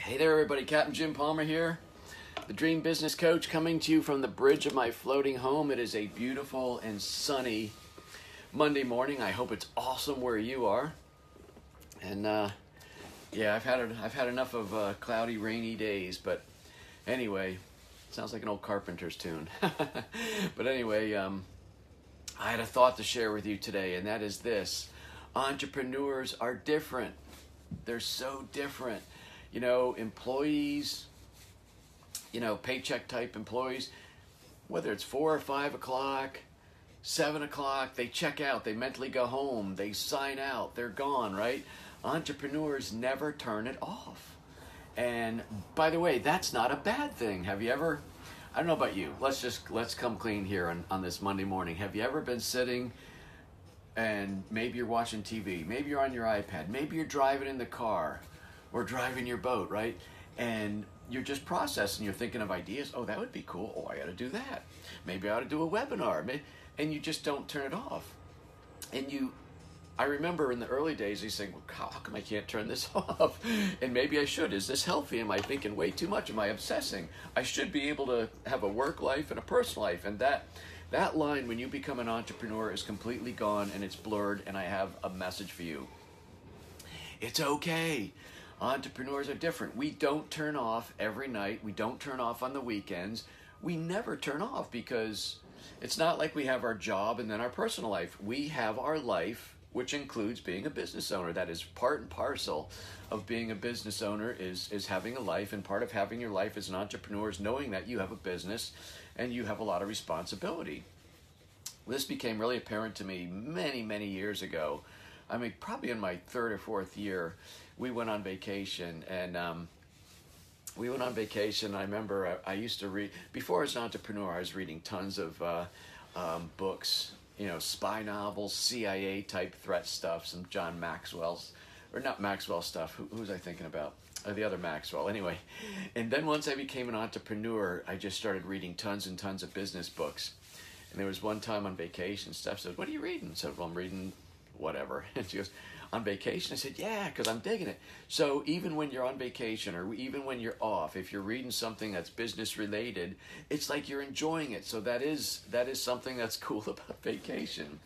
Hey there, everybody. Captain Jim Palmer here, the Dream Business Coach, coming to you from the bridge of my floating home. It is a beautiful and sunny Monday morning. I hope it's awesome where you are. And yeah, I've had enough of cloudy, rainy days. But anyway, sounds like an old Carpenter's tune. But anyway, I had a thought to share with you today, and that is this: entrepreneurs are different. They're so different. You know, employees, paycheck type employees, whether it's 4 or 5 o'clock, 7 o'clock, they check out, they mentally go home, they sign out, they're gone, right? Entrepreneurs never turn it off. And by the way, that's not a bad thing. Have you ever, I don't know about you, let's come clean here on this Monday morning. Have you ever been sitting and maybe you're watching TV, maybe you're on your iPad, maybe you're driving in the car, or driving your boat, right? And you're just processing, you're thinking of ideas. Oh, that would be cool. Oh, I ought to do that. Maybe I ought to do a webinar. And you just don't turn it off. And I remember in the early days, you saying, well, how come I can't turn this off? And maybe I should. Is this healthy? Am I thinking way too much? Am I obsessing? I should be able to have a work life and a personal life. And that line, when you become an entrepreneur, is completely gone and it's blurred. And I have a message for you. It's okay. Entrepreneurs are different. We don't turn off every night. We don't turn off on the weekends. We never turn off because it's not like we have our job and then our personal life. We have our life, which includes being a business owner. That is part and parcel of being a business owner is having a life, and part of having your life as an entrepreneur is knowing that you have a business and you have a lot of responsibility. This became really apparent to me many, many years ago. I mean, probably in my third or fourth year. We went on vacation, and I remember I used to read, before I was an entrepreneur, I was reading tons of books, spy novels, CIA type threat stuff, some John Maxwell's, or not Maxwell stuff, who was I thinking about? The other Maxwell, anyway. And then once I became an entrepreneur, I just started reading tons and tons of business books. And there was one time on vacation, Steph said, "What are you reading?" I said, "Well, I'm reading whatever." And she goes, "On vacation?" I said, "Yeah, because I'm digging it." So even when you're on vacation or even when you're off, if you're reading something that's business related, it's like you're enjoying it. So that is something that's cool about vacation.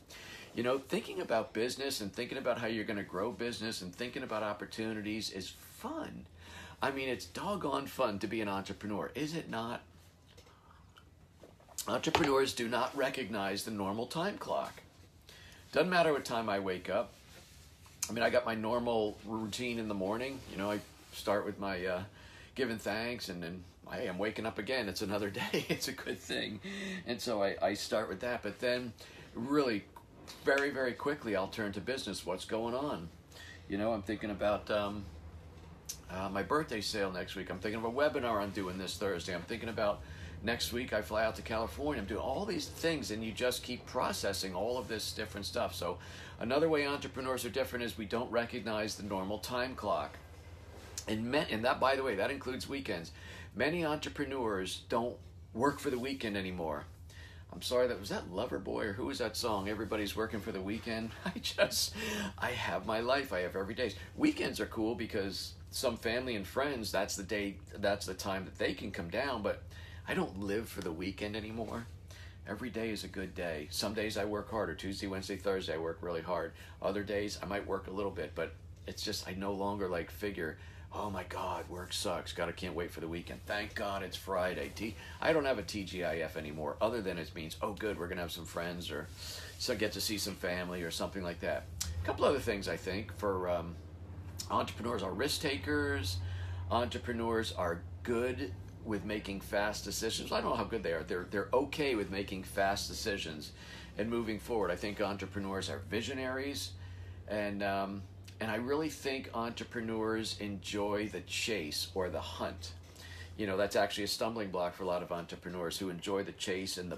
Thinking about business and thinking about how you're going to grow business and thinking about opportunities is fun. I mean, it's doggone fun to be an entrepreneur, is it not? Entrepreneurs do not recognize the normal time clock. Doesn't matter what time I wake up. I mean, I got my normal routine in the morning. I start with my giving thanks, and then, hey, I'm waking up again. It's another day. It's a good thing. And so I start with that. But then really very, very quickly, I'll turn to business. What's going on? I'm thinking about my birthday sale next week. I'm thinking of a webinar I'm doing this Thursday. I'm thinking about next week I fly out to California. I'm doing all these things, and you just keep processing all of this different stuff. So another way entrepreneurs are different is we don't recognize the normal time clock. And that, by the way, that includes weekends. Many entrepreneurs don't work for the weekend anymore. I'm sorry, was that Loverboy, or who was that song? Everybody's working for the weekend. I have my life. I have every day. Weekends are cool because some family and friends, that's the time that they can come down, but I don't live for the weekend anymore. Every day is a good day. Some days I work harder. Tuesday, Wednesday, Thursday, I work really hard. Other days I might work a little bit, but it's just, I no longer figure, oh my God, work sucks. Can't wait for the weekend. Thank God it's Friday. I don't have a TGIF anymore, other than it means, oh good, we're going to have some friends, or so get to see some family or something like that. A couple other things I think for entrepreneurs are risk takers. Entrepreneurs are good with making fast decisions. I don't know how good they are. They're okay with making fast decisions and moving forward. I think entrepreneurs are visionaries, and I really think entrepreneurs enjoy the chase or the hunt. That's actually a stumbling block for a lot of entrepreneurs who enjoy the chase and the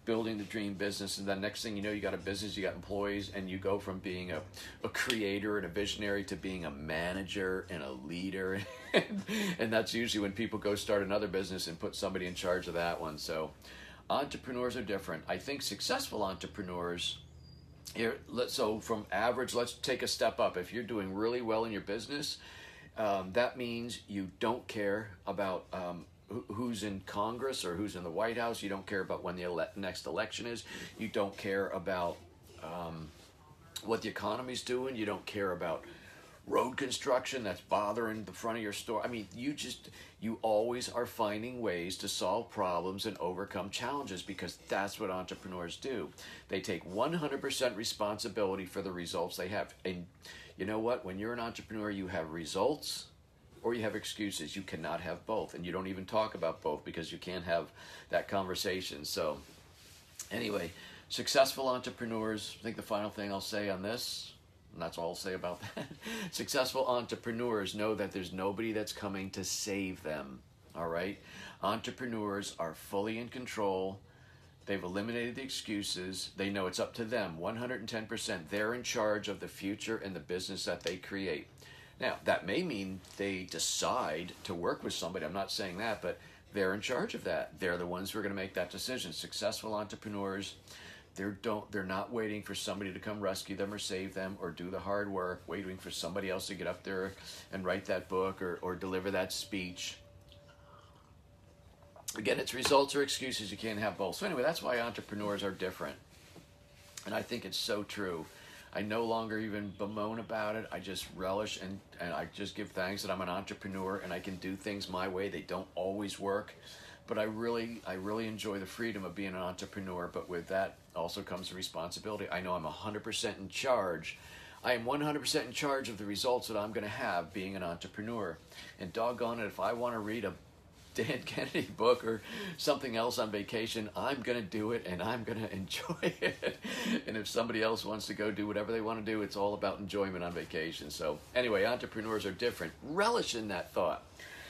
building the dream business. And then next thing you know, you got a business, you got employees, and you go from being a creator and a visionary to being a manager and a leader. And that's usually when people go start another business and put somebody in charge of that one. So entrepreneurs are different. I think successful entrepreneurs, so from average, let's take a step up. If you're doing really well in your business, That means you don't care about who's in Congress or who's in the White House. You don't care about when the next election is. You don't care about what the economy's doing. You don't care about road construction that's bothering the front of your store. I mean, you always are finding ways to solve problems and overcome challenges, because that's what entrepreneurs do. They take 100% responsibility for the results they have. And you know what? When you're an entrepreneur, you have results or you have excuses. You cannot have both. And you don't even talk about both because you can't have that conversation. So anyway, successful entrepreneurs, I think the final thing I'll say on this, and that's all I'll say about that. Successful entrepreneurs know that there's nobody that's coming to save them, all right? Entrepreneurs are fully in control. They've eliminated the excuses. They know it's up to them, 110%. They're in charge of the future and the business that they create. Now, that may mean they decide to work with somebody. I'm not saying that, but they're in charge of that. They're the ones who are going to make that decision. Successful entrepreneurs, they're not waiting for somebody to come rescue them or save them or do the hard work, waiting for somebody else to get up there and write that book or deliver that speech. Again, it's results or excuses. You can't have both. So anyway, that's why entrepreneurs are different. And I think it's so true. I no longer even bemoan about it. I just relish and I just give thanks that I'm an entrepreneur and I can do things my way. They don't always work. But I really enjoy the freedom of being an entrepreneur. But with that also comes the responsibility. I know I'm 100% in charge. I am 100% in charge of the results that I'm going to have being an entrepreneur. And doggone it, if I want to read a Dan Kennedy book or something else on vacation, I'm going to do it and I'm going to enjoy it. And if somebody else wants to go do whatever they want to do, it's all about enjoyment on vacation. So anyway, entrepreneurs are different. Relish in that thought.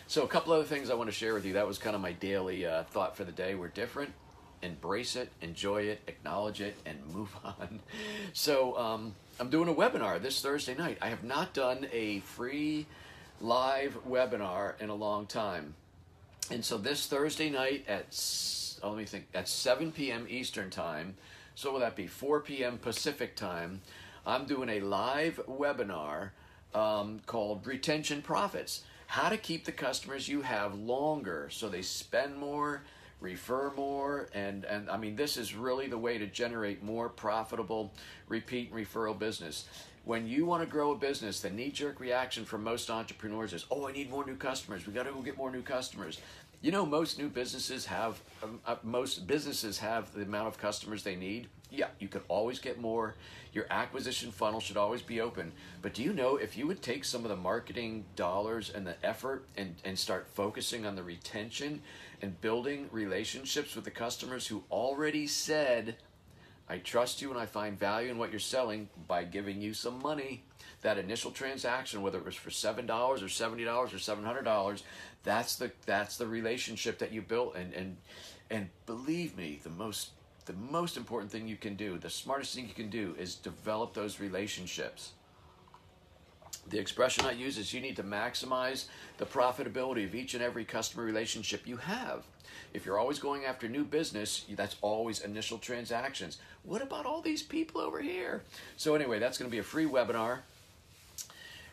So a couple other things I want to share with you. That was kind of my daily thought for the day. We're different. Embrace it, enjoy it, acknowledge it, and move on. So I'm doing a webinar this Thursday night. I have not done a free live webinar in a long time. And so this Thursday night at 7 p.m. Eastern Time, so will that be 4 p.m. Pacific Time, I'm doing a live webinar called Retention Profits. How to keep the customers you have longer so they spend more, refer more, and I mean, this is really the way to generate more profitable repeat and referral business. When you want to grow a business, the knee-jerk reaction from most entrepreneurs is, oh, I need more new customers. We got to go get more new customers. You know, most businesses have the amount of customers they need. Yeah, you could always get more. Your acquisition funnel should always be open. But do you know, if you would take some of the marketing dollars and the effort and start focusing on the retention and building relationships with the customers who already said, I trust you and I find value in what you're selling by giving you some money. That initial transaction, whether it was for $7 or $70 or $700, that's the relationship that you built. And believe me, the most important thing you can do, the smartest thing you can do, is develop those relationships. The expression I use is you need to maximize the profitability of each and every customer relationship you have. If you're always going after new business, that's always initial transactions. What about all these people over here? So anyway, that's going to be a free webinar.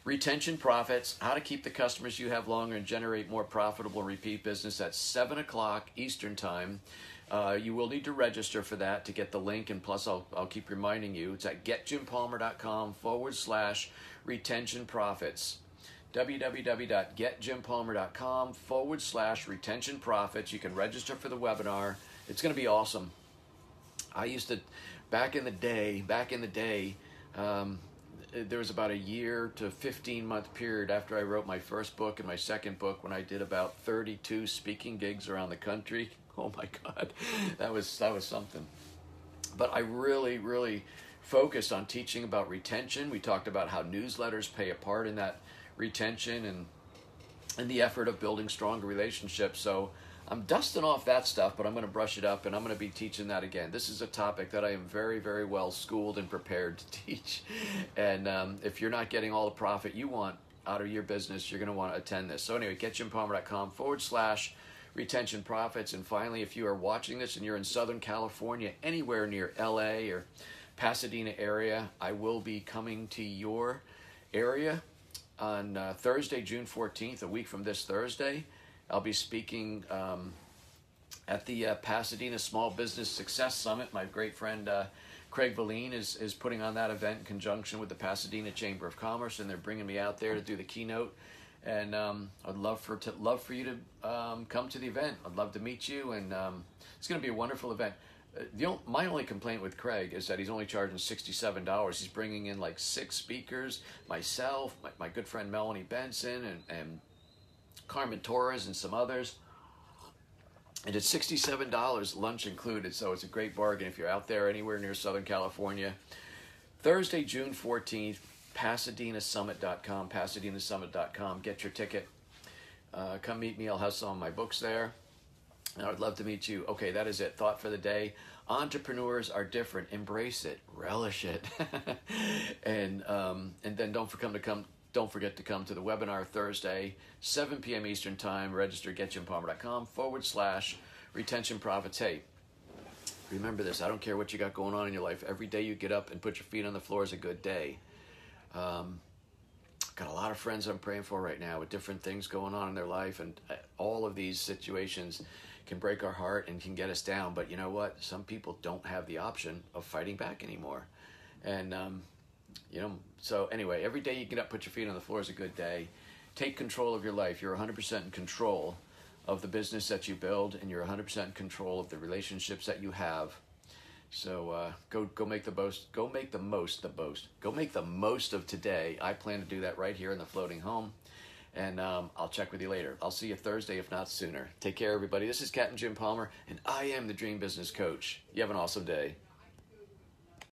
Retention Profits, how to keep the customers you have longer and generate more profitable repeat business at 7 o'clock Eastern Time. You will need to register for that to get the link, and plus I'll keep reminding you. It's at getjimpalmer.com/retention profits. www.getjimpalmer.com/retention profits. You can register for the webinar. It's going to be awesome. I used to, back in the day, there was about a year to 15-month period after I wrote my first book and my second book when I did about 32 speaking gigs around the country. Oh my God, that was something. But I really focused on teaching about retention. We talked about how newsletters play a part in that retention and the effort of building stronger relationships. So I'm dusting off that stuff, but I'm going to brush it up and I'm going to be teaching that again. This is a topic that I am very well schooled and prepared to teach. And if you're not getting all the profit you want out of your business, you're going to want to attend this. So anyway, getjimpalmer.com/retention profits. And finally, if you are watching this and you're in Southern California, anywhere near LA or Pasadena area, I will be coming to your area on Thursday, June 14th, a week from this Thursday, I'll be speaking at the Pasadena Small Business Success Summit. My great friend Craig Valine is putting on that event in conjunction with the Pasadena Chamber of Commerce, and they're bringing me out there to do the keynote. And I'd love for you to come to the event. I'd love to meet you, and it's going to be a wonderful event. My only complaint with Craig is that he's only charging $67. He's bringing in like 6 speakers, myself, my good friend Melanie Benson, and Carmen Torres, and some others. And it's $67, lunch included, so it's a great bargain if you're out there anywhere near Southern California. Thursday, June 14th, PasadenaSummit.com, PasadenaSummit.com. Get your ticket. Come meet me. I'll have some of my books there. And I'd love to meet you. Okay, that is it. Thought for the day. Entrepreneurs are different. Embrace it. Relish it. And then don't forget to come to the webinar Thursday, 7 p.m. Eastern Time. Register getjimpalmer.com/retention profits. Hey, remember this. I don't care what you got going on in your life. Every day you get up and put your feet on the floor is a good day. Got a lot of friends I'm praying for right now with different things going on in their life, and all of these situations can break our heart and can get us down. But you know what? Some people don't have the option of fighting back anymore. And, so anyway, every day you get up, put your feet on the floor is a good day. Take control of your life. You're 100% in control of the business that you build, and you're 100% in control of the relationships that you have. So go make the most. Go make the most of today. I plan to do that right here in the floating home, and I'll check with you later. I'll see you Thursday, if not sooner. Take care, everybody. This is Captain Jim Palmer, and I am the Dream Business Coach. You have an awesome day.